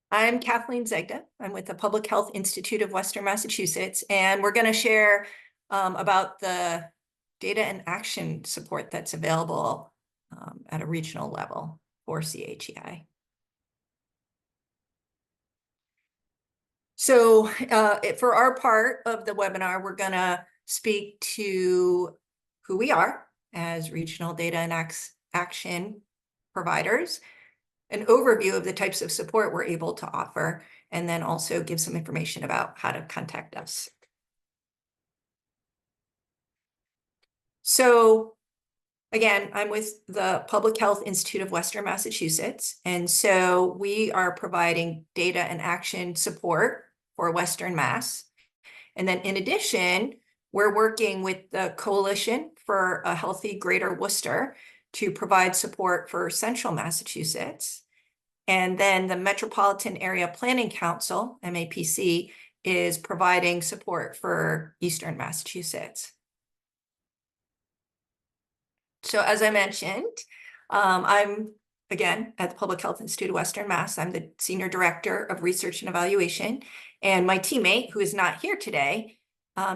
I'm Kathleen Zegda. I'm with the Public Health Institute of Western Massachusetts, and we're going to share about the data and action support that's available at a regional level for CHEI. So for our part of the webinar, we're going to speak to who we are as regional data and action providers, an overview of the types of support we're able to offer, and then also give some information about how to contact us. So again, I'm with the Public Health Institute of Western Massachusetts, and so we are providing data and action support for Western Mass. And then in addition, we're working with the Coalition for a Healthy Greater Worcester to provide support for Central Massachusetts. And then the Metropolitan Area Planning Council, MAPC, is providing support for Eastern Massachusetts. So as I mentioned, I'm, again, at the Public Health Institute of Western Mass. I'm the Senior Director of Research and Evaluation. And my teammate, who is not here today,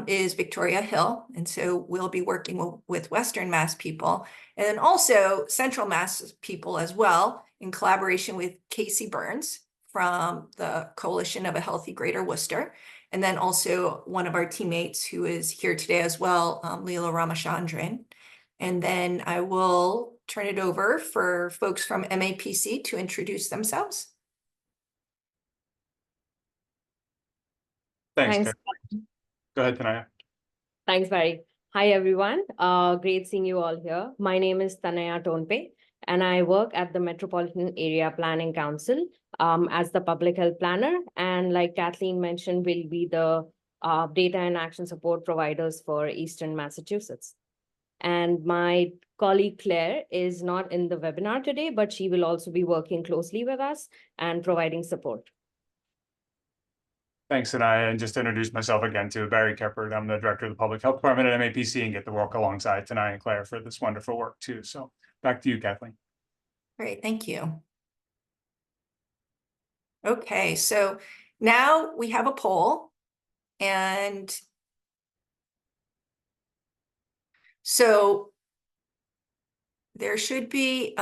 is Victoria Hill. And so we'll be working with Western Mass people, and then also Central Mass people as well, in collaboration with Casey Burns from the Coalition of a Healthy Greater Worcester. And then also one of our teammates who is here today as well, Leela Ramachandran. And then I will turn it over for folks from MAPC to introduce themselves. Thanks. Go ahead, Tanaya. Thanks, Barry. Hi, everyone. Great seeing you all here. My name is Tanaya Tonpe, and I work at the Metropolitan Area Planning Council as the public health planner. And like Kathleen mentioned, we'll be the data and action support providers for Eastern Massachusetts. And my colleague Claire is not in the webinar today, but she will also be working closely with us and providing support. Thanks, Tanaya. And just to introduce myself again to Barry Keppert. I'm the Director of the Public Health Department at MAPC and get to work alongside Tanaya and Claire for this wonderful work too. So back to you, Kathleen. Great, thank you. Okay, so now we have a poll, and so there should be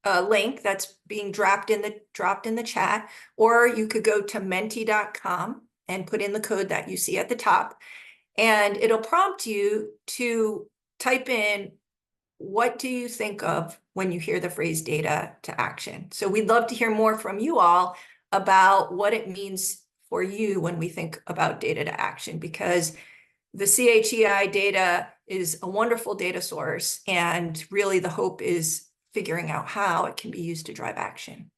a link that's being dropped in the chat, or you could go to menti.com and put in the code that you see at the top, and it'll prompt you to type in, what do you think of when you hear the phrase data to action? So we'd love to hear more from you all about what it means for you when we think about data to action, because the CHEI data is a wonderful data source, and really the hope is figuring out how it can be used to drive action.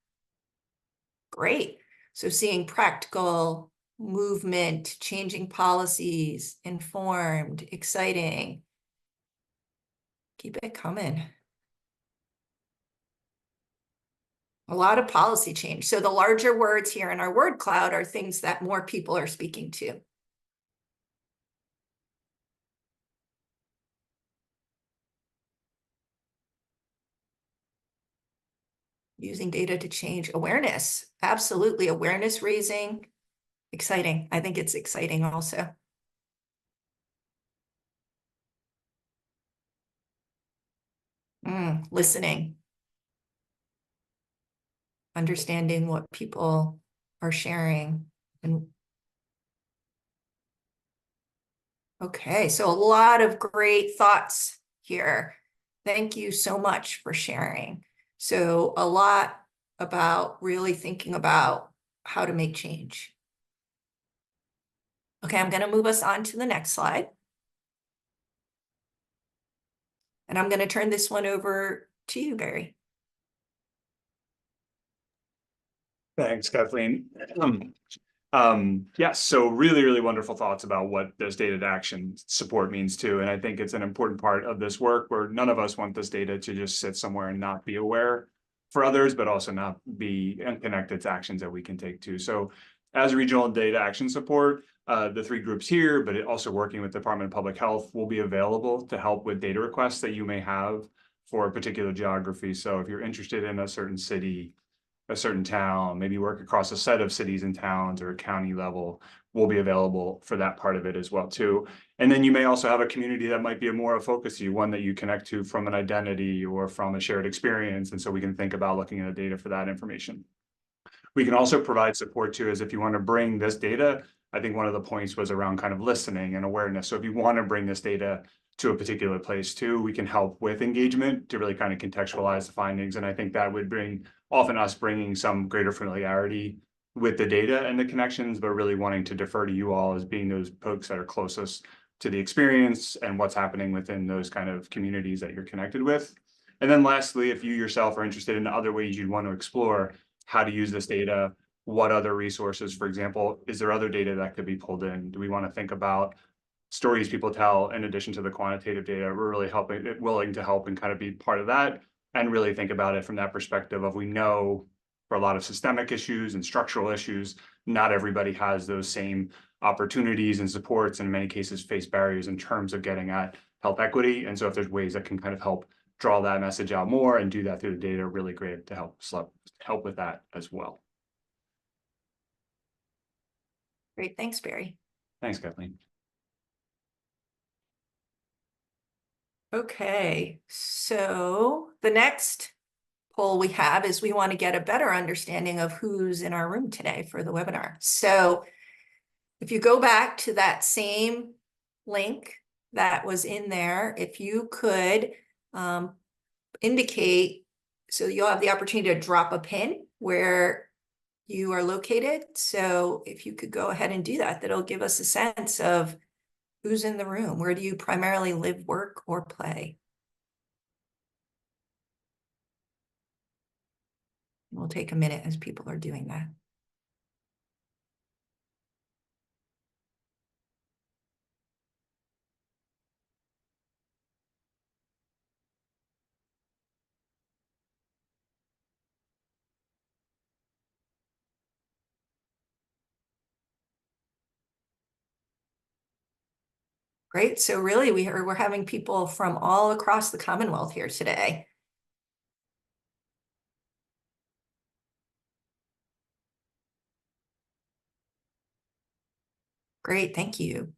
Great. So seeing practical movement, changing policies, informed, exciting. Keep it coming. A lot of policy change. So the larger words here in our word cloud are things that more people are speaking to. Using data to change awareness. Absolutely. Awareness raising. Exciting. I think it's exciting also. Listening. Understanding what people are sharing. And okay, so a lot of great thoughts here. Thank you so much for sharing. So a lot about really thinking about how to make change. Okay, I'm going to move us on to the next slide. And I'm going to turn this one over to you, Barry. Thanks, Kathleen. Yes, so really wonderful thoughts about what this data to action support means too. And I think it's an important part of this work where none of us want this data to just sit somewhere and not be aware for others, but also not be connected to actions that we can take too. So as regional data action support, the three groups here, but also working with the Department of Public Health, will be available to help with data requests that you may have for a particular geography. So if you're interested in a certain city, a certain town, maybe work across a set of cities and towns or a county level, will be available for that part of it as well too. And then you may also have a community that might be a more a focus to you, one that you connect to from an identity or from a shared experience. And so we can think about looking at the data for that information. We can also provide support too, as if you want to bring this data. I think one of the points was around kind of listening and awareness. So if you want to bring this data to a particular place too, we can help with engagement to really kind of contextualize the findings. And I think that would bring often us bringing some greater familiarity with the data and the connections, but really wanting to defer to you all as being those folks that are closest to the experience and what's happening within those kind of communities that you're connected with. And then lastly, if you yourself are interested in other ways you'd want to explore how to use this data, what other resources, for example, is there other data that could be pulled in? Do we want to think about stories people tell in addition to the quantitative data? We're really willing to help and kind of be part of that and really think about it from that perspective of, we know for a lot of systemic issues and structural issues, not everybody has those same opportunities and supports, and in many cases face barriers in terms of getting at health equity. And so if there's ways that can kind of help draw that message out more and do that through the data, really great to help with that as well. Great, thanks, Barry. Thanks, Kathleen. Okay, so the next poll we have is we want to get a better understanding of who's in our room today for the webinar. So if you go back to that same link that was in there, if you could indicate, so you'll have the opportunity to drop a pin where you are located. So if you could go ahead and do that, that'll give us a sense of who's in the room. Where do you primarily live, work, or play? We'll take a minute as people are doing that. Great. So really, we're having people from all across the Commonwealth here today. Great, thank you.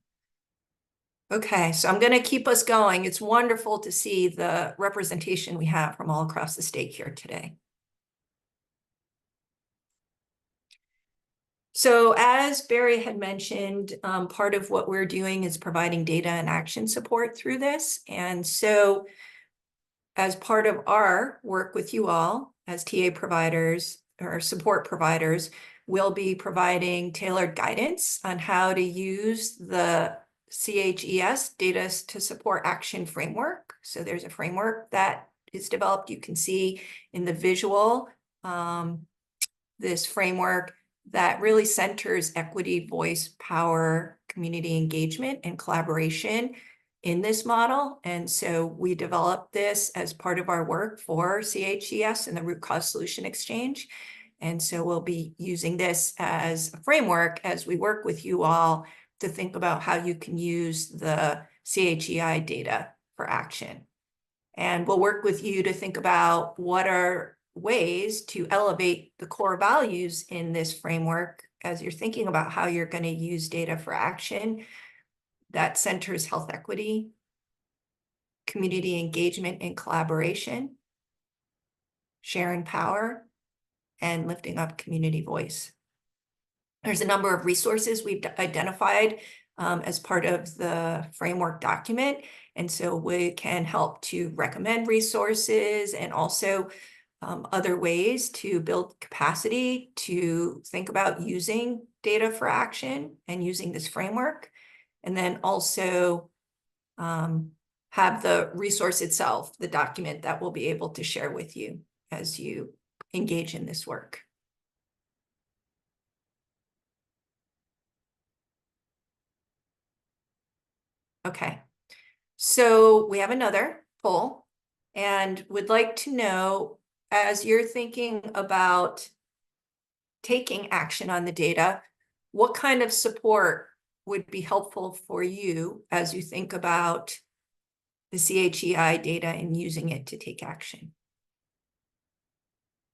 Okay, so I'm going to keep us going. It's wonderful to see the representation we have from all across the state here today. So as Barry had mentioned, part of what we're doing is providing data and action support through this. And so as part of our work with you all as TA providers or support providers, we'll be providing tailored guidance on how to use the CHES data to support action framework. So there's a framework that is developed. You can see in the visual, this framework that really centers equity, voice, power, community engagement, and collaboration in this model. And so we developed this as part of our work for CHES and the Root Cause Solution Exchange. And so we'll be using this as a framework as we work with you all to think about how you can use the CHEI data for action. And we'll work with you to think about what are ways to elevate the core values in this framework as you're thinking about how you're going to use data for action that centers health equity, community engagement and collaboration, sharing power, and lifting up community voice. There's a number of resources we've identified as part of the framework document. And so we can help to recommend resources and also other ways to build capacity to think about using data for action and using this framework. And then also have the resource itself, the document that we'll be able to share with you as you engage in this work. Okay, so we have another poll and would like to know, as you're thinking about taking action on the data, what kind of support would be helpful for you as you think about the CHEI data and using it to take action?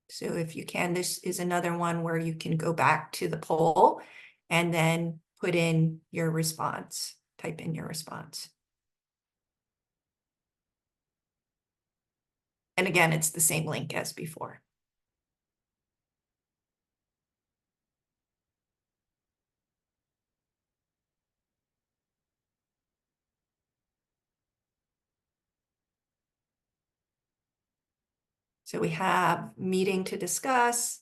So if you can, this is another one where you can go back to the poll and then put in your response, type in your response. And again, it's the same link as before. So we have meeting to discuss,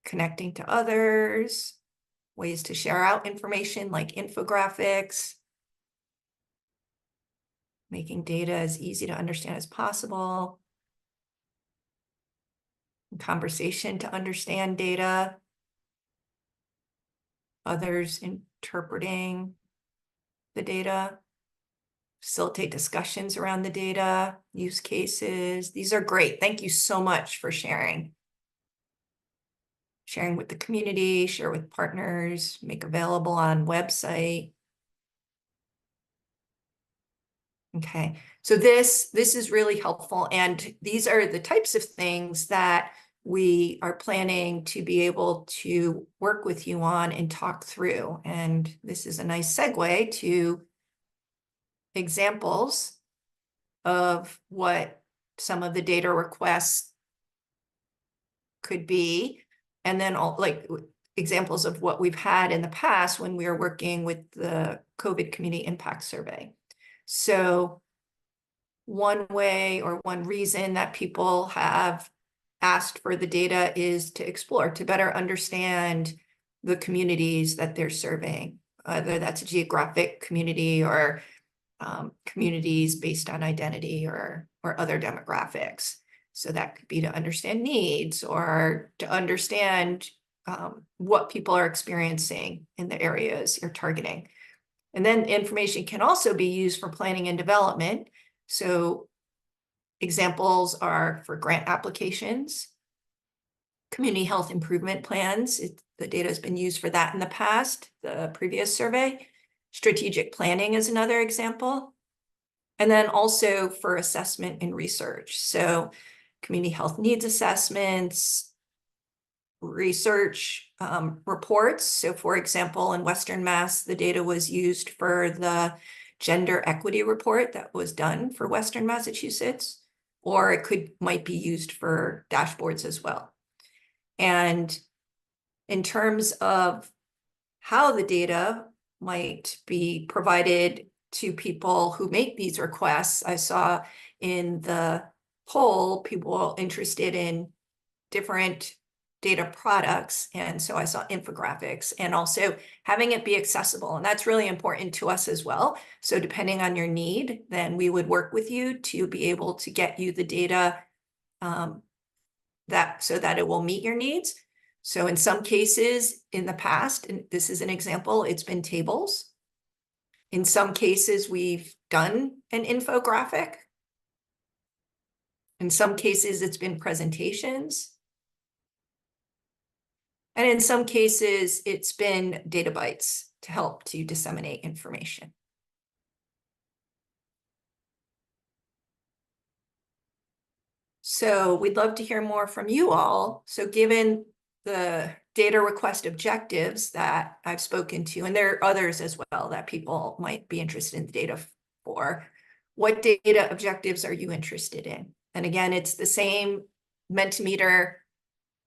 connecting to others, ways to share out information like infographics, making data as easy to understand as possible, conversation to understand data, others interpreting the data, facilitate discussions around the data, use cases. These are great. Thank you so much for sharing. Sharing with the community, share with partners, make available on website. Okay, so this is really helpful, and these are the types of things that we are planning to be able to work with you on and talk through. And this is a nice segue to examples of what some of the data requests could be, and then all like examples of what we've had in the past when we were working with the COVID community impact survey. So one way or one reason that people have asked for the data is to explore, to better understand the communities that they're serving, whether that's a geographic community or communities based on identity or other demographics. So that could be to understand needs or to understand what people are experiencing in the areas you're targeting. And then information can also be used for planning and development. So examples are for grant applications, community health improvement plans. The data has been used for that in the past, the previous survey. Strategic planning is another example. And then also for assessment and research. So community health needs assessments, research reports. So for example, in Western Mass, the data was used for the gender equity report that was done for Western Massachusetts, or it might be used for dashboards as well. And in terms of how the data might be provided to people who make these requests, I saw in the poll people interested in different data products. And so I saw infographics and also having it be accessible. And that's really important to us as well. So depending on your need, then we would work with you to be able to get you the data so that it will meet your needs. So in some cases in the past, and this is an example, it's been tables. In some cases, we've done an infographic. In some cases, it's been presentations. And in some cases, it's been data bites to help to disseminate information. So we'd love to hear more from you all. So given the data request objectives that I've spoken to, and there are others as well that people might be interested in the data for, what data objectives are you interested in? And again, it's the same Mentimeter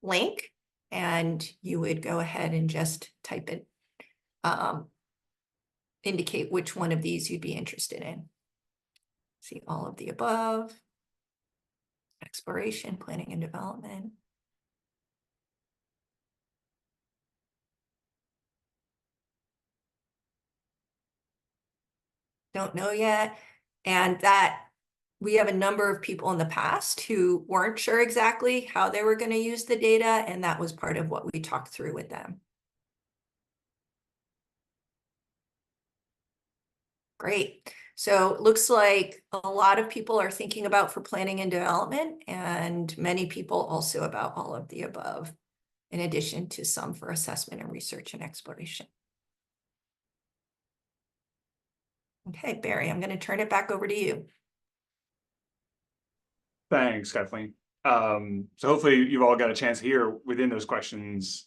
link, and you would go ahead and just type it, indicate which one of these you'd be interested in. See all of the above. Exploration, planning and development. Don't know yet. And that we have a number of people in the past who weren't sure exactly how they were going to use the data, and that was part of what we talked through with them. Great. So it looks like a lot of people are thinking about for planning and development, and many people also about all of the above, in addition to some for assessment and research and exploration. Okay, Barry, I'm going to turn it back over to you. Thanks, Kathleen. So hopefully you've all got a chance here within those questions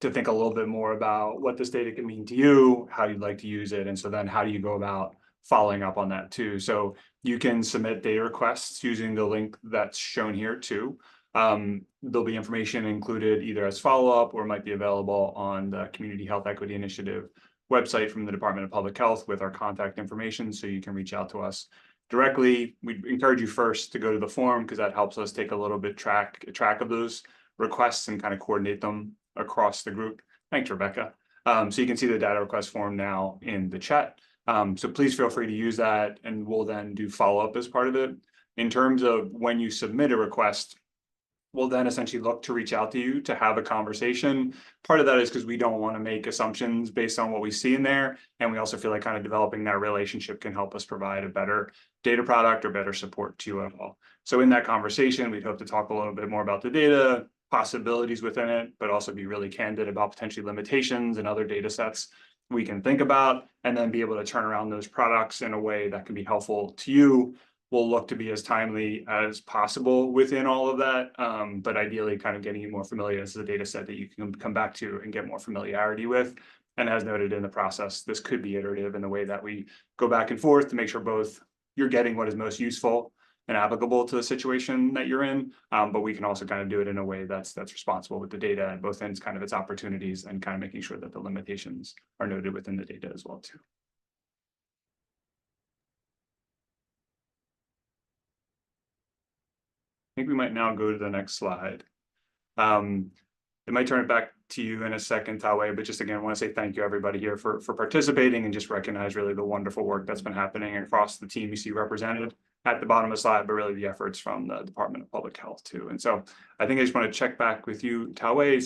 to think a little bit more about what this data can mean to you, how you'd like to use it, and so then how do you go about following up on that too. So you can submit data requests using the link that's shown here too. There'll be information included either as follow-up or might be available on the Community Health Equity Initiative website from the Department of Public Health with our contact information, so you can reach out to us directly. We'd encourage you first to go to the form because that helps us take a little bit track of those requests and kind of coordinate them across the group. Thanks, Rebecca. So you can see the data request form now in the chat. So please feel free to use that, and we'll then do follow-up as part of it. In terms of when you submit a request, we'll then essentially look to reach out to you to have a conversation. Part of that is because we don't want to make assumptions based on what we see in there. And we also feel like kind of developing that relationship can help us provide a better data product or better support to you all. So in that conversation, we'd hope to talk a little bit more about the data, possibilities within it, but also be really candid about potentially limitations and other data sets we can think about, and then be able to turn around those products in a way that can be helpful to you. We'll look to be as timely as possible within all of that, but ideally kind of getting you more familiar as a data set that you can come back to and get more familiarity with. And as noted in the process, this could be iterative in the way that we go back and forth to make sure both you're getting what is most useful and applicable to the situation that you're in, but we can also kind of do it in a way that's responsible with the data and both ends, kind of its opportunities, and kind of making sure that the limitations are noted within the data as well too. I think we might now go to the next slide. I might turn it back to you in a second, Tawe, but just again, I want to say thank you everybody here for participating, and just recognize really the wonderful work that's been happening across the team you see represented at the bottom of the slide, but really the efforts from the Department of Public Health too. And so I think I just want to check back with you, Tawe.